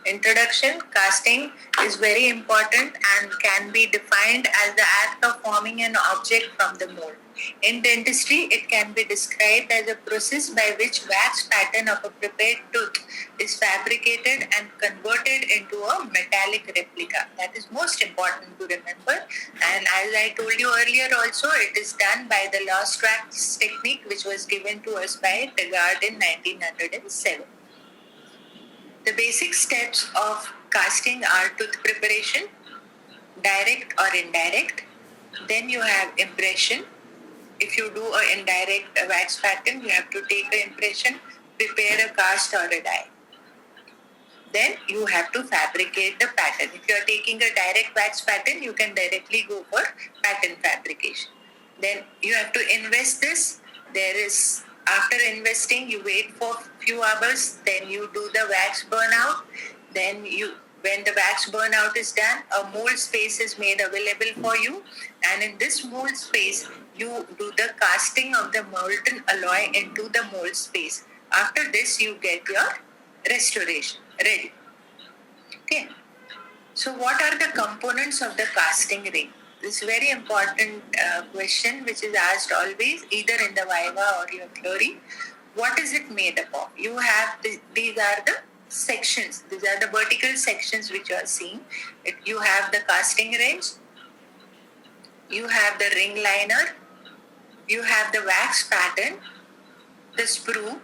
Introduction: casting is very important and can be defined as the act of forming an object from the mold. In dentistry, it can be described as a process by which wax pattern of a prepared tooth is fabricated and converted into a metallic replica. That is most important to remember. And as I told you earlier also, it is done by the lost wax technique, which was given to us by Tegard in 1907. The basic steps of casting are tooth preparation, direct or indirect. Then you have impression. If you do an indirect wax pattern, you have to take an impression, prepare a cast or a die. Then you have to fabricate the pattern. If you are taking a direct wax pattern, you can directly go for pattern fabrication. Then you have to invest this. After investing, you wait for few hours, then you do the wax burnout. When the wax burnout is done, a mold space is made available for you, and in this mold space, you do the casting of the molten alloy into the mold space. After this, you get your restoration ready. Okay. So, what are the components of the casting ring? This is very important question, which is asked always, either in the Viva or your theory. What is it made up of? You have these are the sections. These are the vertical sections which you are seeing. You have the casting range. You have the ring liner. You have the wax pattern, the sprue,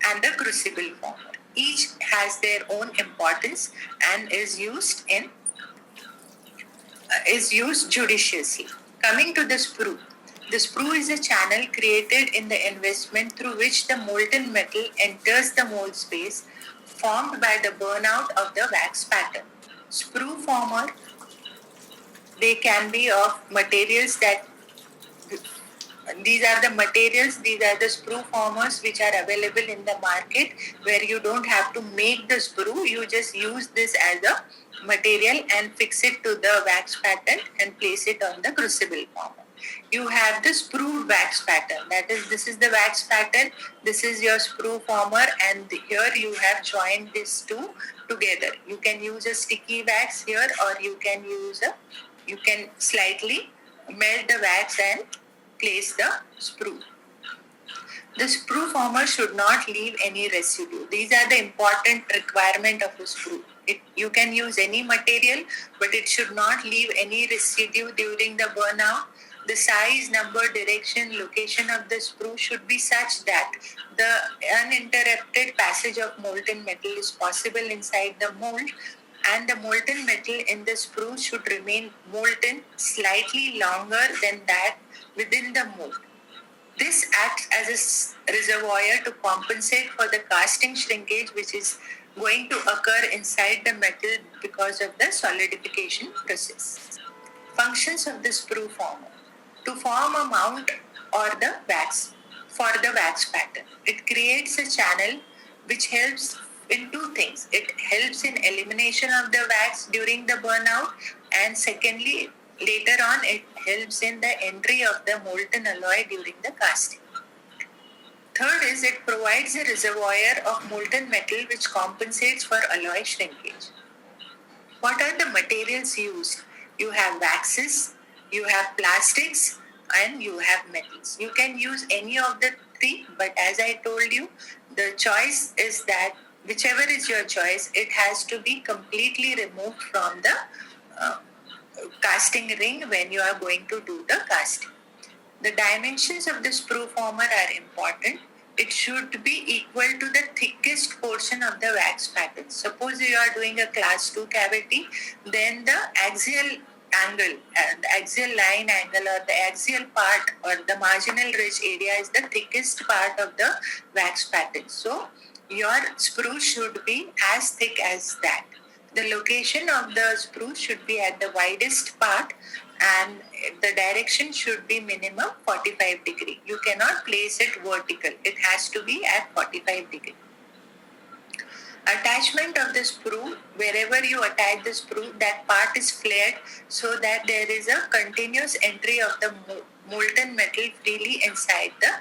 and the crucible former. Each has their own importance and is used judiciously. Coming to the sprue. The sprue is a channel created in the investment through which the molten metal enters the mold space, formed by the burnout of the wax pattern. Sprue former, they can be of materials that these are the sprue formers which are available in the market, where you don't have to make the sprue, you just use this as a material and fix it to the wax pattern and place it on the crucible former. You have the sprue wax pattern, that is, this is the wax pattern, this is your sprue former, and here you have joined these two together. You can use a sticky wax here, or you can slightly melt the wax and place the sprue. The sprue former should not leave any residue. These are the important requirement of a sprue. You can use any material, but it should not leave any residue during the burnout. The size, number, direction, location of the sprue should be such that the uninterrupted passage of molten metal is possible inside the mold, and the molten metal in the sprue should remain molten slightly longer than that within the mold. This acts as a reservoir to compensate for the casting shrinkage which is going to occur inside the metal because of the solidification process. Functions of the sprue former. To form a mount or the wax for the wax pattern. It creates a channel which helps in two things. It helps in elimination of the wax during the burnout, and secondly, later on, it helps in the entry of the molten alloy during the casting. Third is, it provides a reservoir of molten metal which compensates for alloy shrinkage. What are the materials used? You have waxes, you have plastics, and you have metals. You can use any of the three, but as I told you, the choice is that whichever is your choice, it has to be completely removed from the casting ring when you are going to do the casting. The dimensions of the sprue former are important. It should be equal to the thickest portion of the wax pattern. Suppose you are doing a class 2 cavity, then the axial angle, the axial line angle, or the axial part or the marginal ridge area is the thickest part of the wax pattern. So your sprue should be as thick as that. The location of the sprue should be at the widest part, and the direction should be minimum 45 degree. You cannot place it vertical. It has to be at 45 degree. Attachment of the sprue, wherever you attach the sprue, that part is flared so that there is a continuous entry of the molten metal freely inside the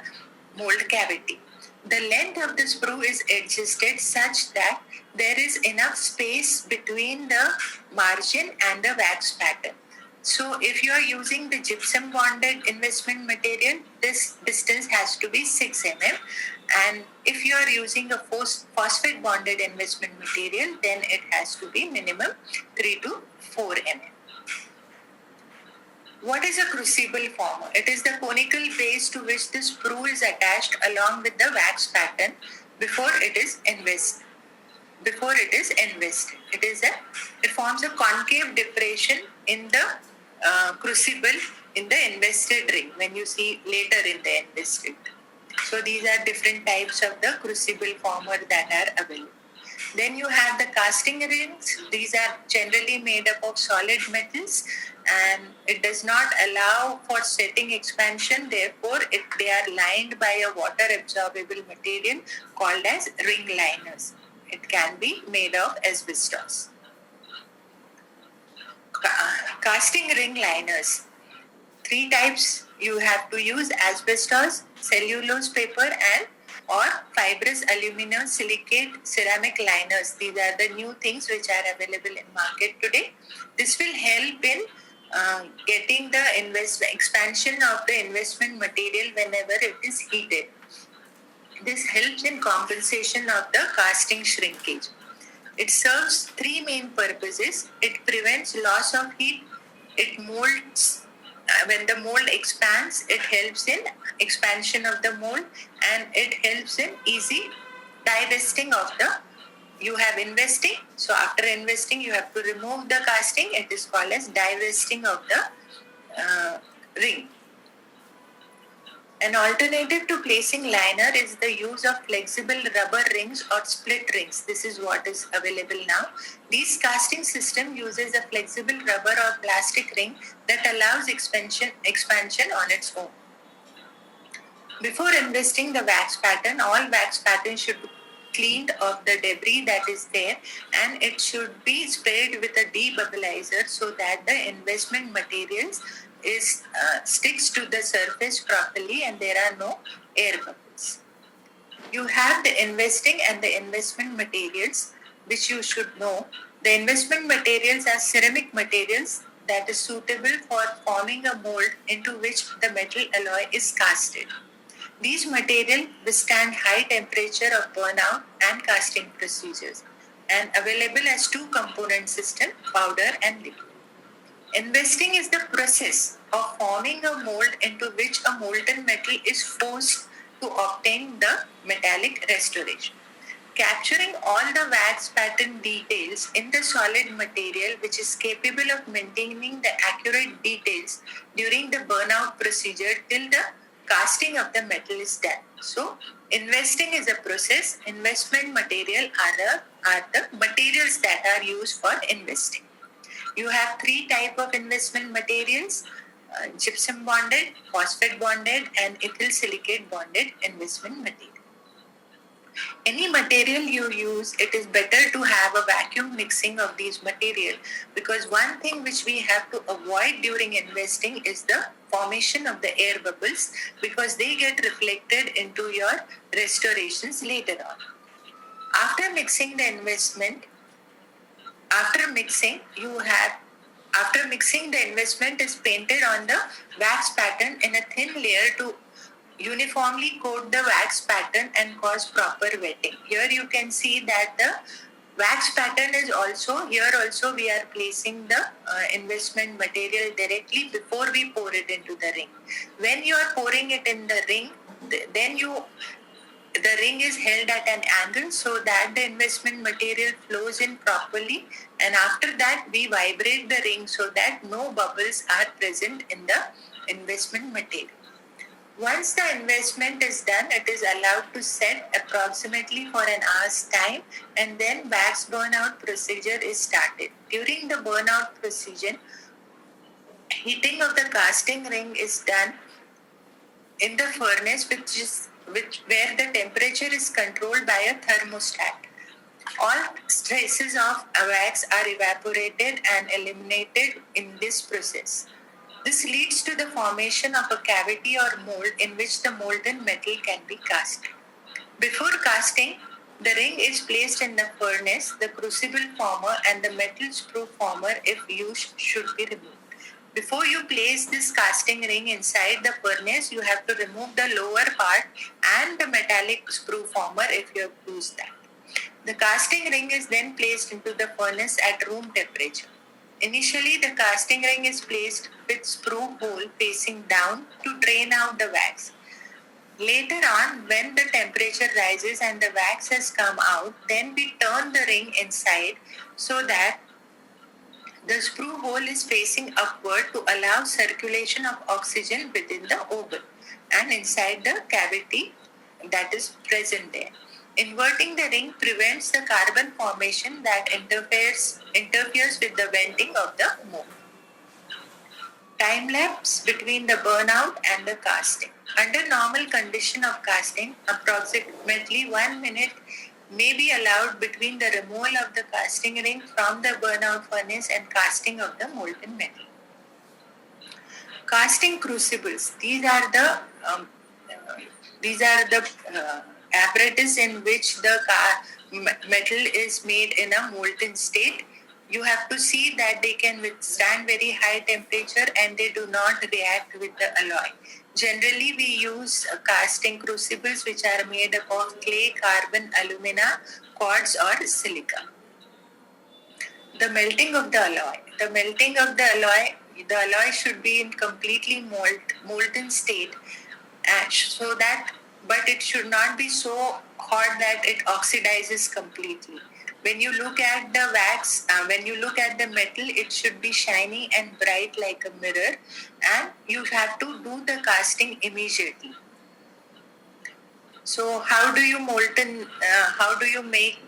mold cavity. The length of the sprue is adjusted such that there is enough space between the margin and the wax pattern. So if you are using the gypsum bonded investment material, this distance has to be 6 mm. And if you are using a phosphate bonded investment material, then it has to be minimum 3 to 4 mm. What is a crucible former? It is the conical base to which the sprue is attached along with the wax pattern before it is invested. It forms a concave depression in the crucible in the invested ring when you see later in the invested. So these are different types of the crucible former that are available. Then you have the casting rings. These are generally made up of solid metals and it does not allow for setting expansion. Therefore, they are lined by a water absorbable material called as ring liners. It can be made of asbestos. Casting ring liners. 3 types you have to use: asbestos, cellulose paper, and or fibrous aluminum silicate ceramic liners. These are the new things which are available in market today. This will help in getting the expansion of the investment material whenever it is heated. This helps in compensation of the casting shrinkage. It serves 3 main purposes. It prevents loss of heat. It molds. When the mold expands, it helps in expansion of the mold, and it helps in easy divesting of the. You have investing, so after investing, you have to remove the casting. It is called as divesting of the ring. An alternative to placing liner is the use of flexible rubber rings or split rings. This is what is available now. This casting system uses a flexible rubber or plastic ring that allows expansion on its own. Before investing the wax pattern, all wax pattern should be cleaned of the debris that is there, and it should be sprayed with a debubbleizer so that the investment materials sticks to the surface properly and there are no air bubbles. You have the investing and the investment materials which you should know. The investment materials are ceramic materials that is suitable for forming a mold into which the metal alloy is casted. These materials withstand high temperature of burnout and casting procedures and available as 2-component system, powder and liquid. Investing is the process of forming a mold into which a molten metal is forced to obtain the metallic restoration. Capturing all the wax pattern details in the solid material which is capable of maintaining the accurate details during the burnout procedure till the casting of the metal is done. So, investing is a process. Investment material are the materials that are used for investing. You have 3 types of investment materials: gypsum bonded, phosphate bonded, and ethyl silicate bonded investment material. Any material you use, it is better to have a vacuum mixing of these material, because one thing which we have to avoid during investing is the formation of the air bubbles, because they get reflected into your restorations later on. After mixing the investment, after mixing the investment is painted on the wax pattern in a thin layer to uniformly coat the wax pattern and cause proper wetting. Here you can see that the wax pattern is also, here also we are placing the investment material directly before we pour it into the ring. When you are pouring it in the ring, then the ring is held at an angle so that the investment material flows in properly, and after that we vibrate the ring so that no bubbles are present in the investment material. Once the investment is done, it is allowed to set approximately for an hour's time, and then wax burnout procedure is started. During the burnout procedure, heating of the casting ring is done in the furnace where the temperature is controlled by a thermostat. All traces of wax are evaporated and eliminated in this process. This leads to the formation of a cavity or mold in which the molten metal can be cast. Before casting, the ring is placed in the furnace. The crucible former and the metal sprue former, if used, should be removed. Before you place this casting ring inside the furnace, you have to remove the lower part and the metallic sprue former if you have used that. The casting ring is then placed into the furnace at room temperature. Initially, the casting ring is placed with sprue hole facing down to drain out the wax. Later on, when the temperature rises and the wax has come out, then we turn the ring inside so that the sprue hole is facing upward to allow circulation of oxygen within the oval and inside the cavity that is present there. Inverting the ring prevents the carbon formation that interferes with the venting of the mold. Time lapse between the burnout and the casting. Under normal condition of casting, approximately 1 minute may be allowed between the removal of the casting ring from the burnout furnace and casting of the molten metal. Casting crucibles. These are the apparatus in which the metal is made in a molten state. You have to see that they can withstand very high temperature and they do not react with the alloy. Generally, we use casting crucibles which are made up of clay, carbon, alumina, quartz or silica. The melting of the alloy. The melting of the alloy should be in completely molten state, but it should not be so hot that it oxidizes completely. When you look at the wax, when you look at the metal, it should be shiny and bright like a mirror, and you have to do the casting immediately. So, how do you make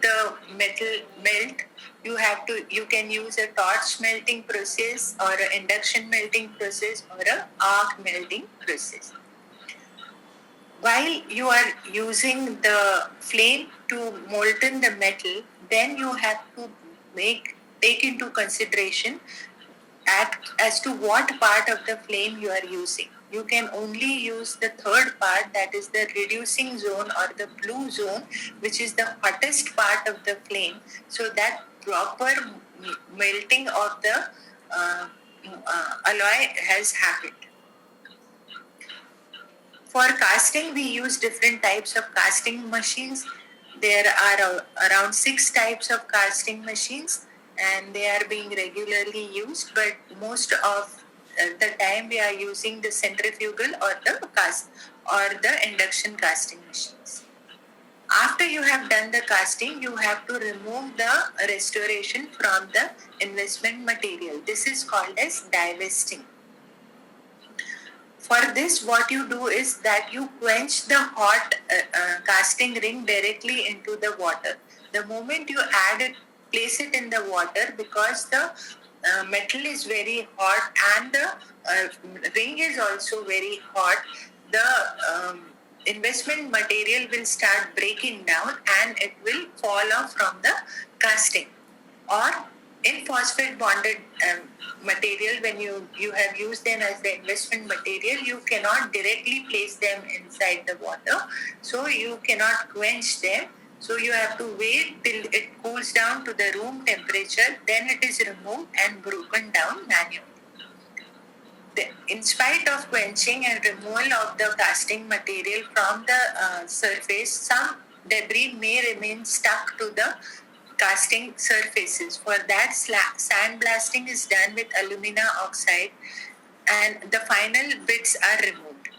the metal melt? You can use a torch melting process or an induction melting process or an arc melting process. While you are using the flame to molten the metal, then you have to take into consideration as to what part of the flame you are using. You can only use the third part, that is the reducing zone or the blue zone, which is the hottest part of the flame, so that proper melting of the alloy has happened. For casting, we use different types of casting machines. There are around 6 types of casting machines and they are being regularly used, but most of the time we are using the centrifugal or the induction casting machines. After you have done the casting, you have to remove the restoration from the investment material. This is called as divesting. For this, what you do is that you quench the hot casting ring directly into the water. The moment you place it in the water, because the metal is very hot and the ring is also very hot, the investment material will start breaking down and it will fall off from the casting. Or in phosphate bonded material, when you have used them as the investment material, you cannot directly place them inside the water, so you cannot quench them. So you have to wait till it cools down to the room temperature, then it is removed and broken down manually. In spite of quenching and removal of the casting material from the surface, some debris may remain stuck to the casting surfaces. For that, sandblasting is done with alumina oxide and the final bits are removed.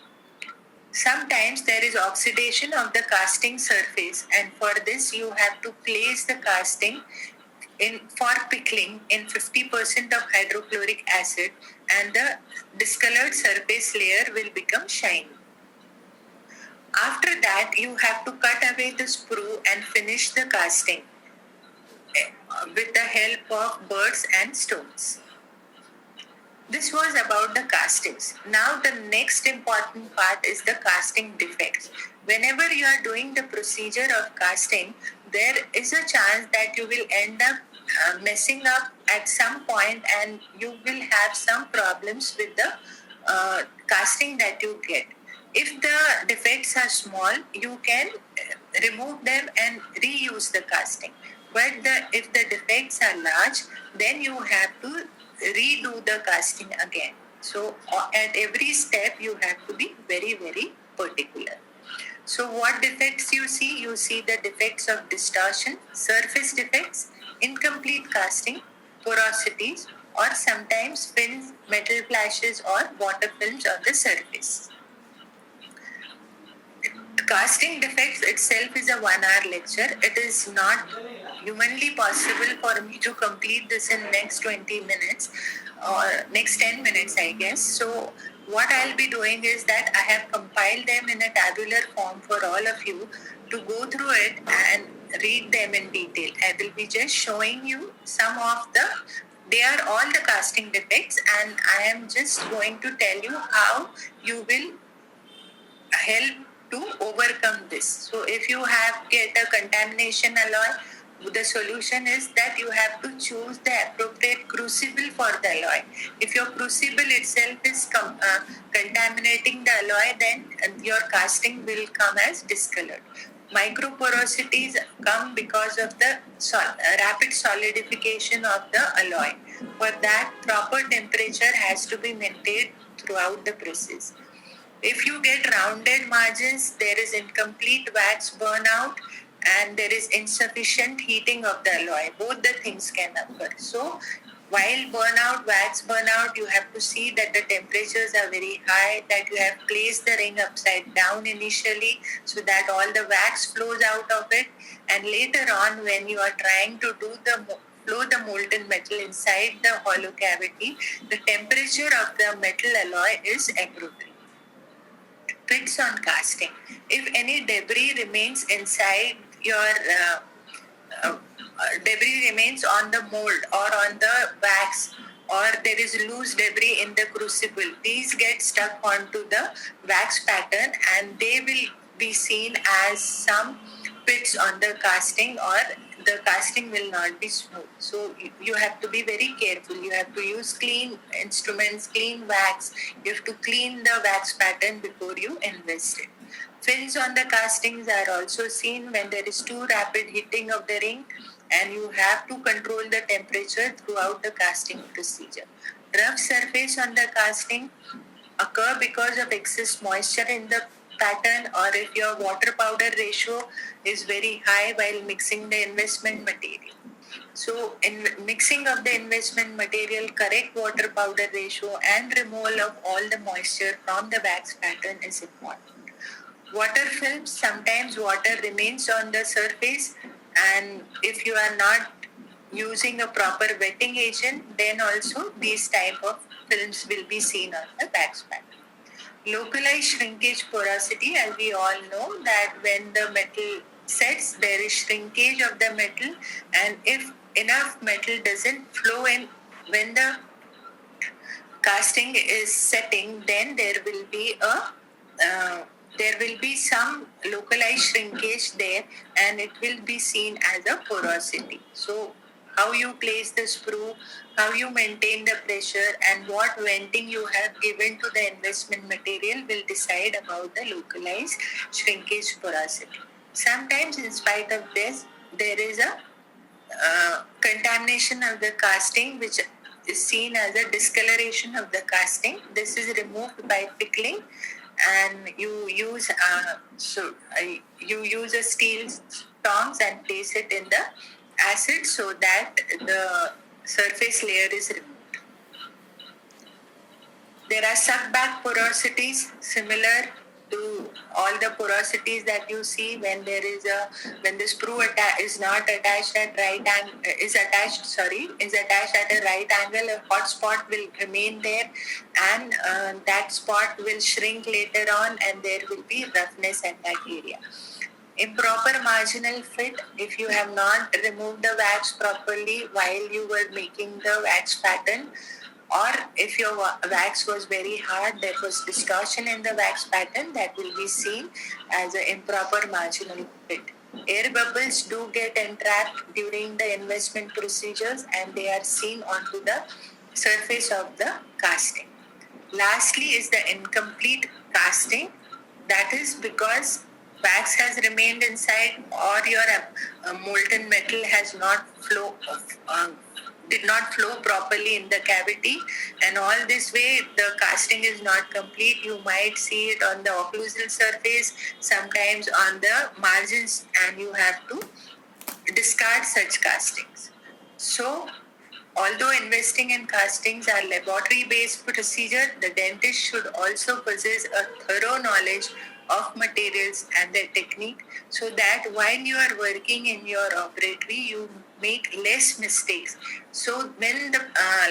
Sometimes there is oxidation of the casting surface, and for this you have to place the casting for pickling in 50% of hydrochloric acid, and the discolored surface layer will become shiny. After that, you have to cut away the sprue and finish the casting with the help of birds and stones. This was about the castings. Now the next important part is the casting defects. Whenever you are doing the procedure of casting, there is a chance that you will end up messing up at some point and you will have some problems with the casting that you get. If the defects are small, you can remove them and reuse the casting. But if the defects are large, then you have to redo the casting again. So at every step, you have to be very, very particular. So what defects you see? You see the defects of distortion, surface defects, incomplete casting, porosities, or sometimes fins, metal flashes, or water films on the surface. Casting defects itself is a 1 hour lecture. It is not humanly possible for me to complete this in next 20 minutes or next 10 minutes, I guess. So what I'll be doing is that I have compiled them in a tabular form for all of you to go through it and read them in detail. I will be just showing you some of they are all the casting defects, and I am just going to tell you how you will help to overcome this. So if you have get a contamination alloy, the solution is that you have to choose the appropriate crucible for the alloy. If your crucible itself is contaminating the alloy, then your casting will come as discolored. Microporosities come because of the rapid solidification of the alloy. For that, proper temperature has to be maintained throughout the process. If you get rounded margins, there is incomplete wax burnout and there is insufficient heating of the alloy. Both the things can occur. So, while wax burnout, you have to see that the temperatures are very high, that you have placed the ring upside down initially so that all the wax flows out of it. And later on, when you are trying to flow the molten metal inside the hollow cavity, the temperature of the metal alloy is appropriate. Pits on casting. If any debris remains inside debris remains on the mold or on the wax, or there is loose debris in the crucible, these get stuck onto the wax pattern and they will be seen as some pits on the casting, or the casting will not be smooth. So you have to be very careful. You have to use clean instruments, clean wax. You have to clean the wax pattern before you invest it. Fins on the castings are also seen when there is too rapid heating of the ring, and you have to control the temperature throughout the casting procedure. Rough surface on the casting occur because of excess moisture in the pattern, or if your water powder ratio is very high while mixing the investment material. So in mixing of the investment material, correct water powder ratio and removal of all the moisture from the wax pattern is important. Water films, sometimes water remains on the surface, and if you are not using a proper wetting agent, then also these type of films will be seen on the wax pattern. Localized shrinkage porosity, as we all know, that when the metal sets, there is shrinkage of the metal, and if enough metal doesn't flow in when the casting is setting, then there will be some localized shrinkage there, and it will be seen as a porosity. So how you place the screw, how you maintain the pressure, and what venting you have given to the investment material will decide about the localized shrinkage porosity. Sometimes, in spite of this, there is a contamination of the casting, which is seen as a discoloration of the casting. This is removed by pickling, and you use a steel tongs and place it in the acid so that the surface layer is removed. There are suck back porosities similar to all the porosities that you see when the screw is not attached at is attached at a right angle. A hot spot will remain there, and that spot will shrink later on, and there will be roughness at that area. Improper marginal fit, if you have not removed the wax properly while you were making the wax pattern, or if your wax was very hard, there was distortion in the wax pattern, that will be seen as an improper marginal fit. Air bubbles do get entrapped during the investment procedures, and they are seen onto the surface of the casting. Lastly is the incomplete casting. That is because wax has remained inside, or your molten metal has not did not flow properly in the cavity, and all this way the casting is not complete. You might see it on the occlusal surface, sometimes on the margins, and you have to discard such castings. So, although investing in castings are laboratory-based procedure, the dentist should also possess a thorough knowledge of materials and their technique, so that while you are working in your operatory, you make less mistakes. So when the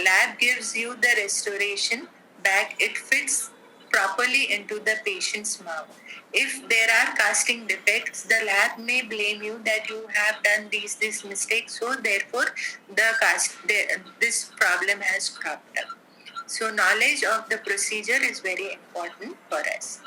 lab gives you the restoration back, it fits properly into the patient's mouth. If there are casting defects, the lab may blame you that you have done these mistakes, so therefore this problem has cropped up. So knowledge of the procedure is very important for us.